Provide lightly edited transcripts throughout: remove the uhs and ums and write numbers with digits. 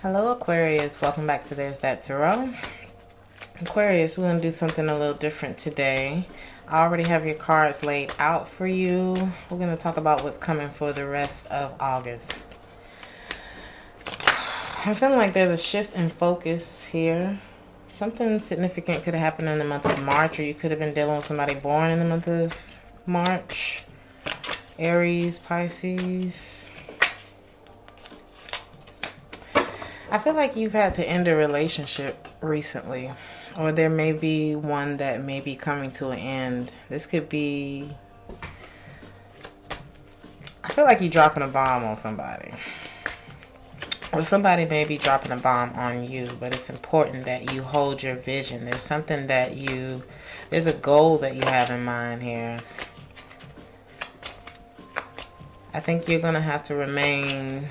Hello Aquarius, welcome back to Theresthattarot. Aquarius, we're going to do something a little different today. I already have your cards laid out for you. We're going to talk about what's coming for the rest of August. I'm feeling like there's a shift in focus here. Something significant could have happened in the month of March, or you could have been dealing with somebody born in the month of March. Aries, Pisces. I feel like you've had to end a relationship recently, or there may be one that may be coming to an end. This could be, I feel like you're dropping a bomb on somebody, or somebody may be dropping a bomb on you, but it's important that you hold your vision. There's something that there's a goal that you have in mind here. I think you're going to have to remain...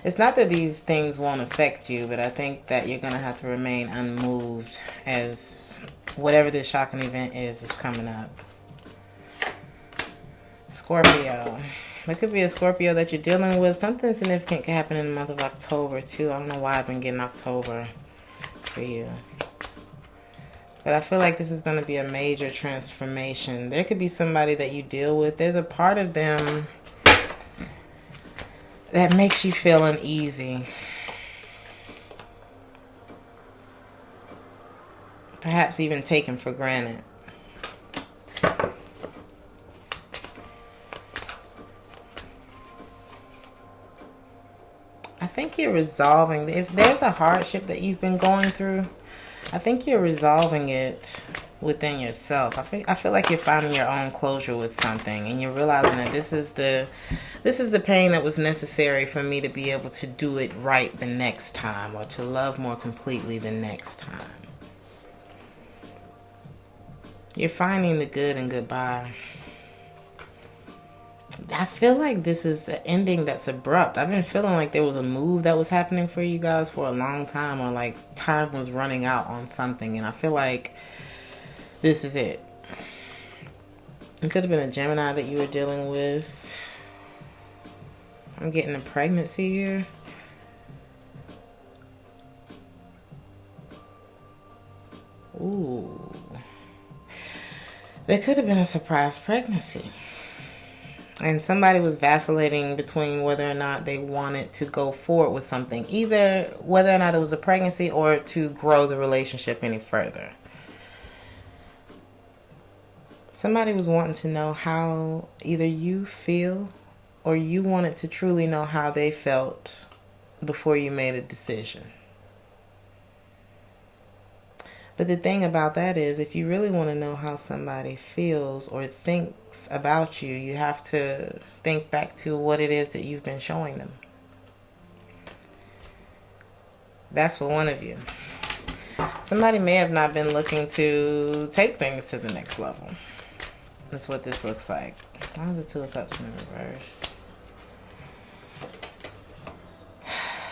It's not that these things won't affect you, but I think that you're going to have to remain unmoved as whatever this shocking event is coming up. Scorpio. There could be a Scorpio that you're dealing with. Something significant could happen in the month of October, too. I don't know why I've been getting October for you. But I feel like this is going to be a major transformation. There could be somebody that you deal with. There's a part of them that makes you feel uneasy. Perhaps even taken for granted. I think you're resolving. If there's a hardship that you've been going through, I think you're resolving it within yourself. I feel like you're finding your own closure with something, and you're realizing that this is the pain that was necessary for me to be able to do it right the next time, or to love more completely the next time. You're finding the good in goodbye. I feel like this is an ending that's abrupt. I've been feeling like there was a move that was happening for you guys for a long time, or like time was running out on something, and I feel like this is it. It could have been a Gemini that you were dealing with. I'm getting a pregnancy here. Ooh. There could have been a surprise pregnancy. And somebody was vacillating between whether or not they wanted to go forward with something. Either whether or not it was a pregnancy, or to grow the relationship any further. Somebody was wanting to know how either you feel, or you wanted to truly know how they felt before you made a decision. But the thing about that is, if you really want to know how somebody feels or thinks about you, you have to think back to what it is that you've been showing them. That's for one of you. Somebody may have not been looking to take things to the next level. That's what this looks like. Why is the Two of Cups in reverse?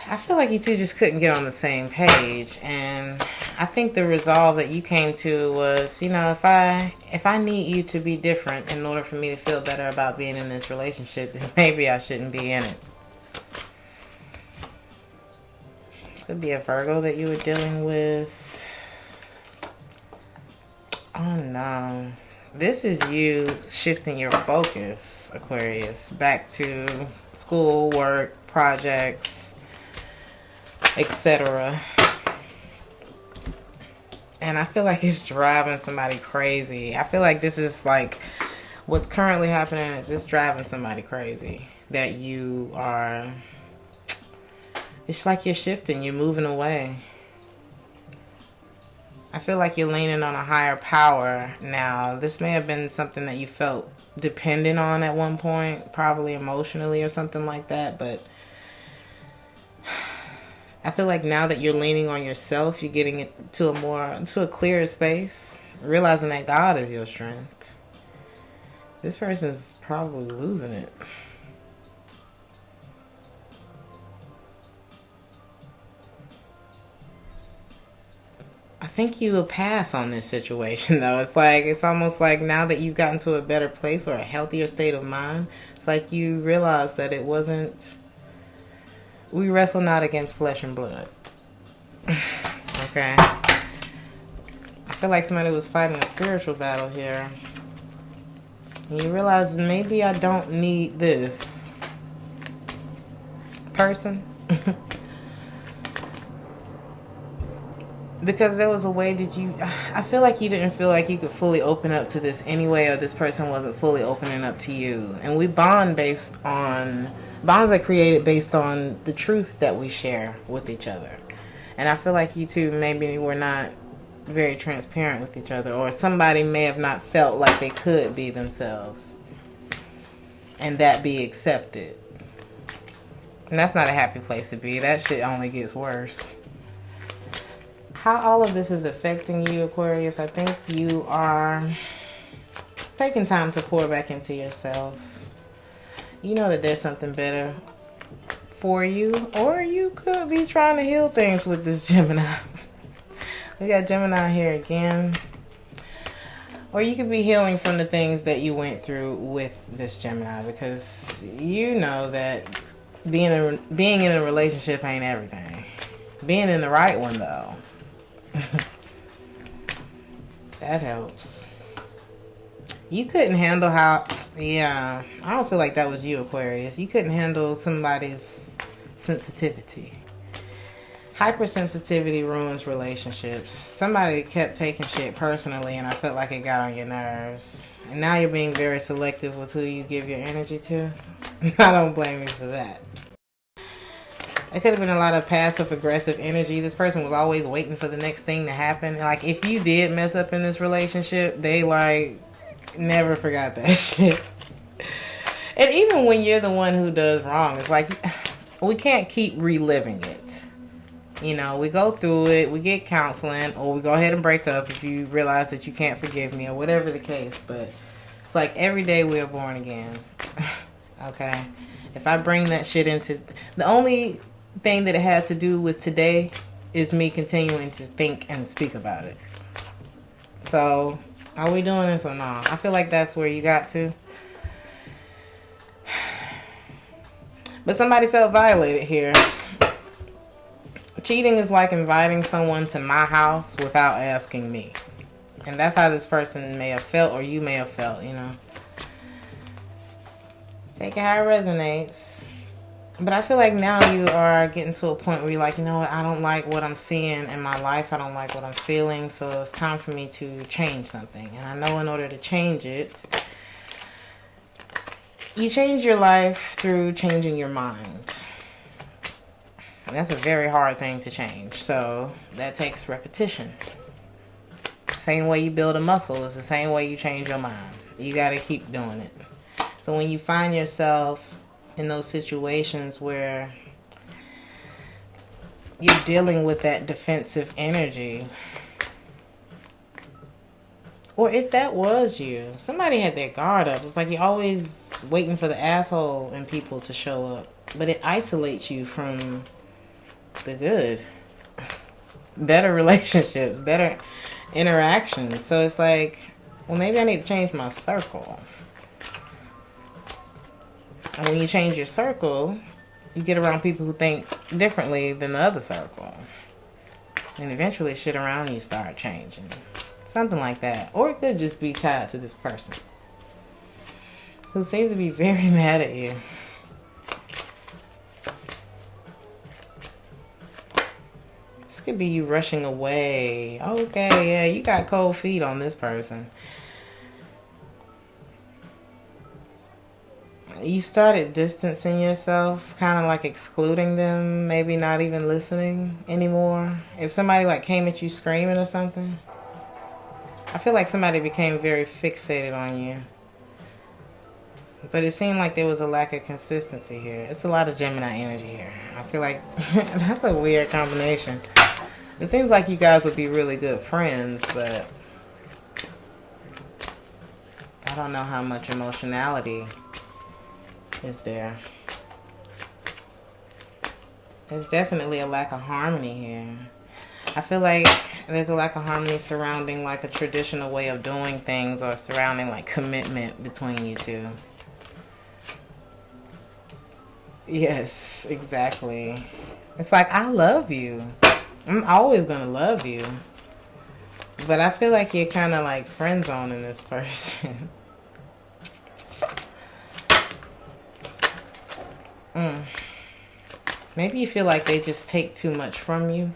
I feel like you two just couldn't get on the same page, and I think the resolve that you came to was, you know, if I need you to be different in order for me to feel better about being in this relationship, then maybe I shouldn't be in it. Could be a Virgo that you were dealing with. Oh no. This is you shifting your focus, Aquarius, back to school, work, projects, etc. And I feel like it's driving somebody crazy. I feel like this is like what's currently happening is it's driving somebody crazy. That you are, it's like you're shifting, you're moving away. I feel like you're leaning on a higher power now. This may have been something that you felt dependent on at one point, probably emotionally or something like that, but I feel like now that you're leaning on yourself, you're getting it to a clearer space, realizing that God is your strength. This person's probably losing it. I think you will pass on this situation, though. It's almost like now that you've gotten to a better place or a healthier state of mind, it's like you realize that it wasn't We wrestle not against flesh and blood. Okay. I feel like somebody was fighting a spiritual battle here. And you realize maybe I don't need this person. Because there was a way that I feel like you didn't feel like you could fully open up to this anyway, or this person wasn't fully opening up to you. And we bonds are created based on the truth that we share with each other. And I feel like you two maybe were not very transparent with each other, or somebody may have not felt like they could be themselves and that be accepted. And that's not a happy place to be. That shit only gets worse. How all of this is affecting you, Aquarius, I think you are taking time to pour back into yourself. You know that there's something better for you, or you could be trying to heal things with this Gemini. We got Gemini here again. Or you could be healing from the things that you went through with this Gemini, because you know that being in a relationship ain't everything. Being in the right one, though, that helps. You couldn't handle I don't feel like that was you, Aquarius. You couldn't handle somebody's sensitivity. Hypersensitivity ruins relationships. Somebody kept taking shit personally, and I felt like it got on your nerves. And now you're being very selective with who you give your energy to. I don't blame you for that. It could have been a lot of passive-aggressive energy. This person was always waiting for the next thing to happen. Like, if you did mess up in this relationship, they, like, never forgot that shit. And even when you're the one who does wrong, it's like, we can't keep reliving it. You know, we go through it, we get counseling, or we go ahead and break up if you realize that you can't forgive me, or whatever the case. But it's like every day we are born again. Okay? If I bring that shit into... The only thing that it has to do with today is me continuing to think and speak about it. So, are we doing this or not? I feel like that's where you got to. But somebody felt violated here. Cheating is like inviting someone to my house without asking me. And that's how this person may have felt, or you may have felt, you know. Take it how it resonates. But I feel like now you are getting to a point where you're like, you know what, I don't like what I'm seeing in my life. I don't like what I'm feeling. So it's time for me to change something. And I know in order to change it, you change your life through changing your mind. And that's a very hard thing to change. So that takes repetition. Same way you build a muscle is the same way you change your mind. You got to keep doing it. So when you find yourself in those situations where you're dealing with that defensive energy, or if that was you, somebody had their guard up. It's like you're always waiting for the asshole in people to show up, but it isolates you from the good, better relationships, better interactions. So it's like, well, maybe I need to change my circle. And when you change your circle, you get around people who think differently than the other circle. And eventually shit around you start changing. Something like that. Or it could just be tied to this person who seems to be very mad at you. This could be you rushing away. Okay, yeah, you got cold feet on this person. You started distancing yourself, kind of like excluding them, maybe not even listening anymore. If somebody like came at you screaming or something, I feel like somebody became very fixated on you. But it seemed like there was a lack of consistency here. It's a lot of Gemini energy here. I feel like that's a weird combination. It seems like you guys would be really good friends, but I don't know how much emotionality is there. There's definitely a lack of harmony here. I feel like there's a lack of harmony surrounding like a traditional way of doing things, or surrounding like commitment between you two. Yes, exactly. It's like, I love you. I'm always gonna love you. But I feel like you're kind of like friend zoning this person. Maybe you feel like they just take too much from you.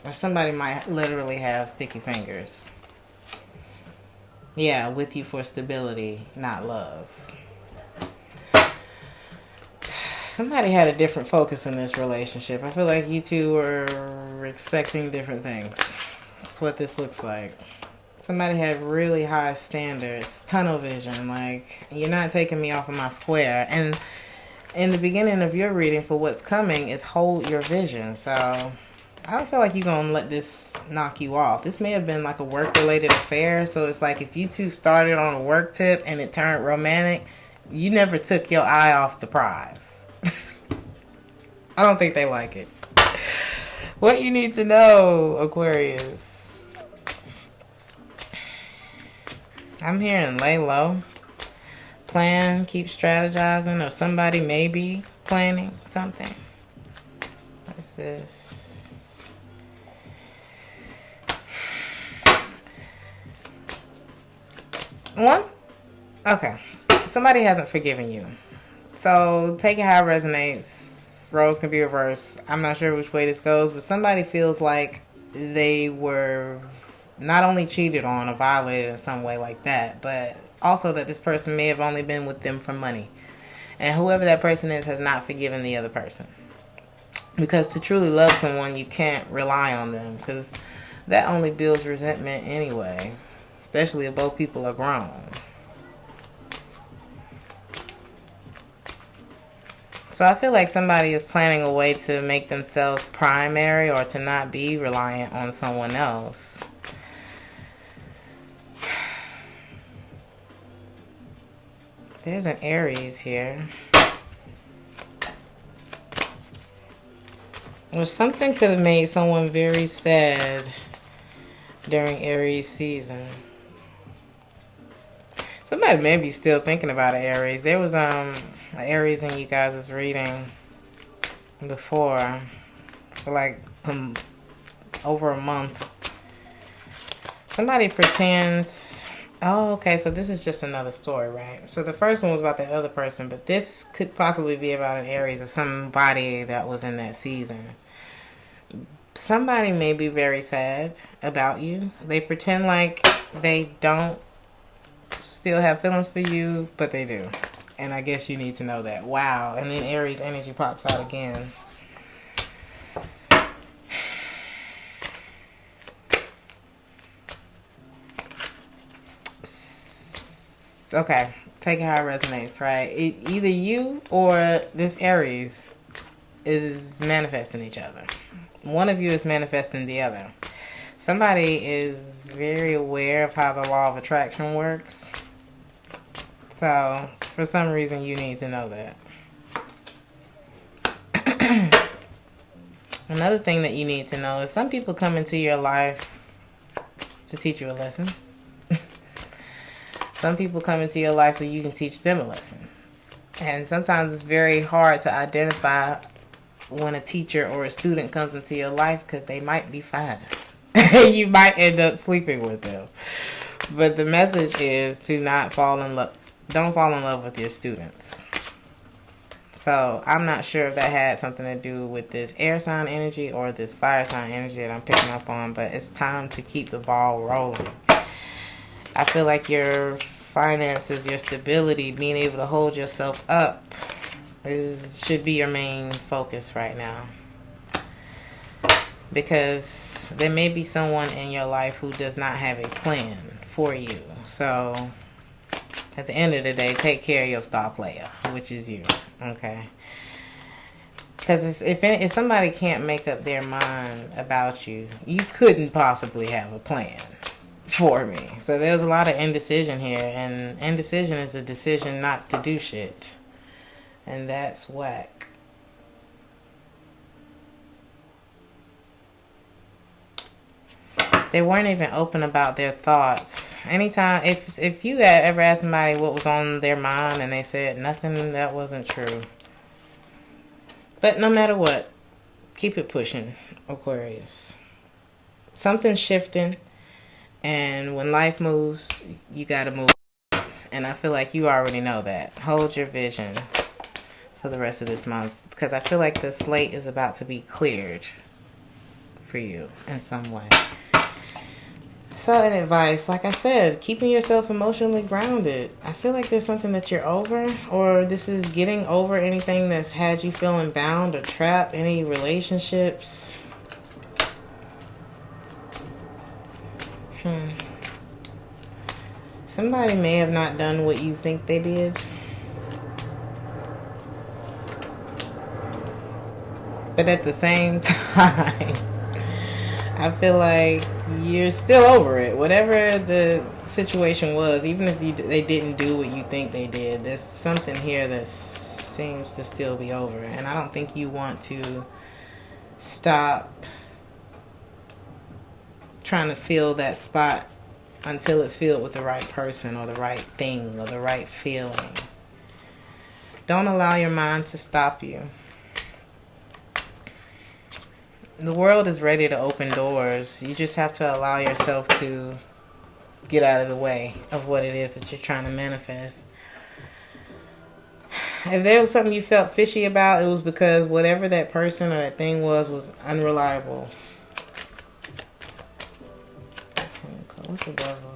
Or somebody might literally have sticky fingers. Yeah, with you for stability, not love. Somebody had a different focus in this relationship. I feel like you two were expecting different things. That's what this looks like. Somebody had really high standards, tunnel vision, like, you're not taking me off of my square. And in the beginning of your reading for what's coming is hold your vision. So I don't feel like you're going to let this knock you off. This may have been like a work-related affair. So it's like if you two started on a work tip and it turned romantic, you never took your eye off the prize. I don't think they like it. What you need to know, Aquarius. I'm hearing lay low. Plan, keep strategizing, or somebody may be planning something. What's this? One? Okay. Somebody hasn't forgiven you. So take it how it resonates. Roles can be reversed. I'm not sure which way this goes, but somebody feels like they were not only cheated on or violated in some way like that, but also that this person may have only been with them for money. And whoever that person is has not forgiven the other person. Because to truly love someone, you can't rely on them, because that only builds resentment anyway, especially if both people are grown. So I feel like somebody is planning a way to make themselves primary or to not be reliant on someone else. There's an Aries here. Or something could have made someone very sad during Aries season. Somebody may be still thinking about an Aries. There was an Aries in you guys' reading before for like over a month. Somebody pretends. Oh, okay, so this is just another story, right? So the first one was about the other person, but this could possibly be about an Aries or somebody that was in that season. Somebody may be very sad about you. They pretend like they don't still have feelings for you, but they do. And I guess you need to know that. Wow. And then Aries energy pops out again. Okay. Take it how it resonates, right? Either you or this Aries is manifesting each other. One of you is manifesting the other. Somebody is very aware of how the law of attraction works. So, for some reason, you need to know that. Another thing that you need to know is some people come into your life to teach you a lesson. Some people come into your life so you can teach them a lesson. And sometimes it's very hard to identify when a teacher or a student comes into your life because they might be fine. You might end up sleeping with them. But the message is to not fall in love. Don't fall in love with your students. So I'm not sure if that had something to do with this air sign energy or this fire sign energy that I'm picking up on. But it's time to keep the ball rolling. I feel like your finances, your stability, being able to hold yourself up should be your main focus right now. Because there may be someone in your life who does not have a plan for you. So at the end of the day, take care of your star player, which is you. Okay? Because if somebody can't make up their mind about you, you couldn't possibly have a plan for me. So there's a lot of indecision here. And indecision is a decision not to do shit. And that's whack. They weren't even open about their thoughts Anytime, if you had ever asked somebody what was on their mind and they said nothing, that wasn't true. But no matter what, keep it pushing, Aquarius. Something's shifting, and when life moves, you gotta move. And I feel like you already know that. Hold your vision for the rest of this month, because I feel like the slate is about to be cleared for you in some way. So, in advice, like I said, keeping yourself emotionally grounded. I feel like there's something that you're over, or this is getting over anything that's had you feeling bound or trapped, any relationships. Somebody may have not done what you think they did. But at the same time, I feel like you're still over it. Whatever the situation was, even if they didn't do what you think they did, there's something here that seems to still be over. And I don't think you want to stop trying to fill that spot until it's filled with the right person or the right thing or the right feeling. Don't allow your mind to stop you. The world is ready to open doors. You just have to allow yourself to get out of the way of what it is that you're trying to manifest. If there was something you felt fishy about, it was because whatever that person or that thing was unreliable. What's the devil?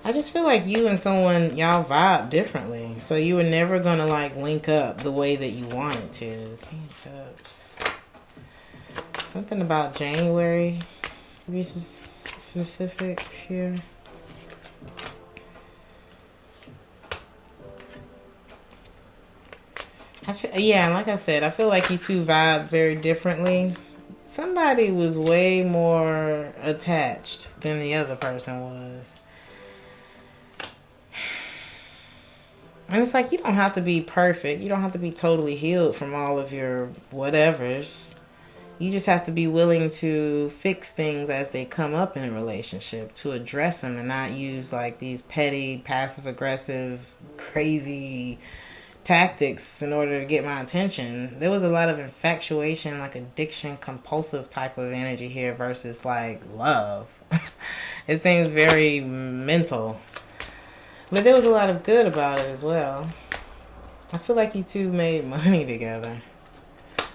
I just feel like you and someone, y'all vibe differently. So you were never going to like link up the way that you wanted to. King of Cups. Something about January. Be specific here. Yeah, like I said, I feel like you two vibe very differently. Somebody was way more attached than the other person was. And it's like, you don't have to be perfect. You don't have to be totally healed from all of your whatevers. You just have to be willing to fix things as they come up in a relationship, to address them and not use like these petty, passive-aggressive, crazy tactics in order to get my attention. There was a lot of infatuation, like addiction, compulsive type of energy here versus like love. It seems very mental. But there was a lot of good about it as well. I feel like you two made money together.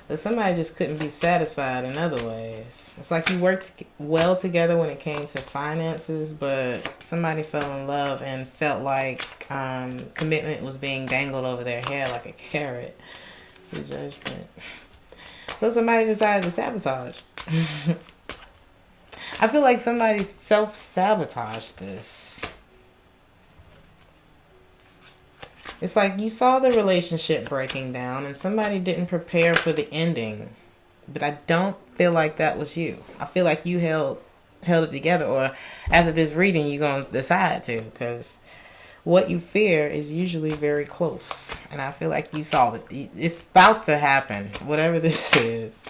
But somebody just couldn't be satisfied in other ways. It's like you worked well together when it came to finances, but somebody fell in love and felt like commitment was being dangled over their head like a carrot. The Judgment. So somebody decided to sabotage. I feel like somebody self-sabotaged this. It's like you saw the relationship breaking down and somebody didn't prepare for the ending. But I don't feel like that was you. I feel like you held it together, or after this reading you're going to decide to, because what you fear is usually very close. And I feel like you saw it. It's about to happen. Whatever this is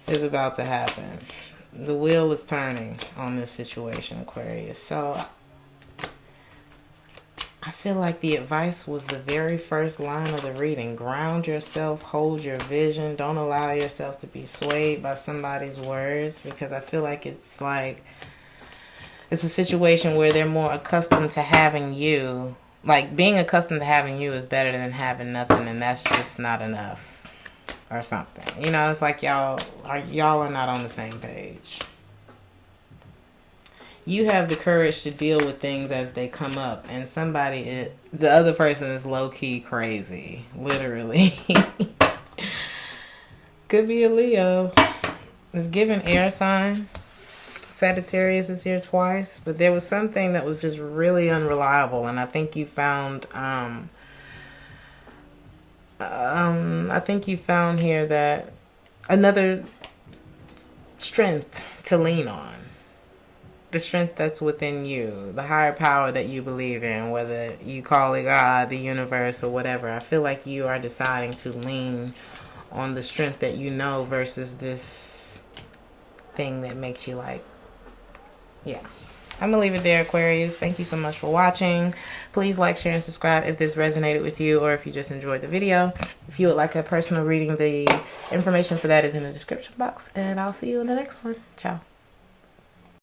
about to happen. The wheel is turning on this situation, Aquarius. So I feel like the advice was the very first line of the reading. Ground yourself, hold your vision. Don't allow yourself to be swayed by somebody's words, because I feel like it's a situation where they're more accustomed to having you. Like, being accustomed to having you is better than having nothing, and that's just not enough or something. You know, it's like y'all are not on the same page. You have the courage to deal with things as they come up, and the other person is low-key crazy, literally. Could be a Leo. It's given air sign. Sagittarius is here twice, but there was something that was just really unreliable, and I think you found here that another strength to lean on. The strength that's within you, the higher power that you believe in, whether you call it God, the universe, or whatever. I feel like you are deciding to lean on the strength that you know versus this thing that makes you like, yeah. I'm going to leave it there, Aquarius. Thank you so much for watching. Please like, share, and subscribe if this resonated with you or if you just enjoyed the video. If you would like a personal reading, the information for that is in the description box. And I'll see you in the next one. Ciao.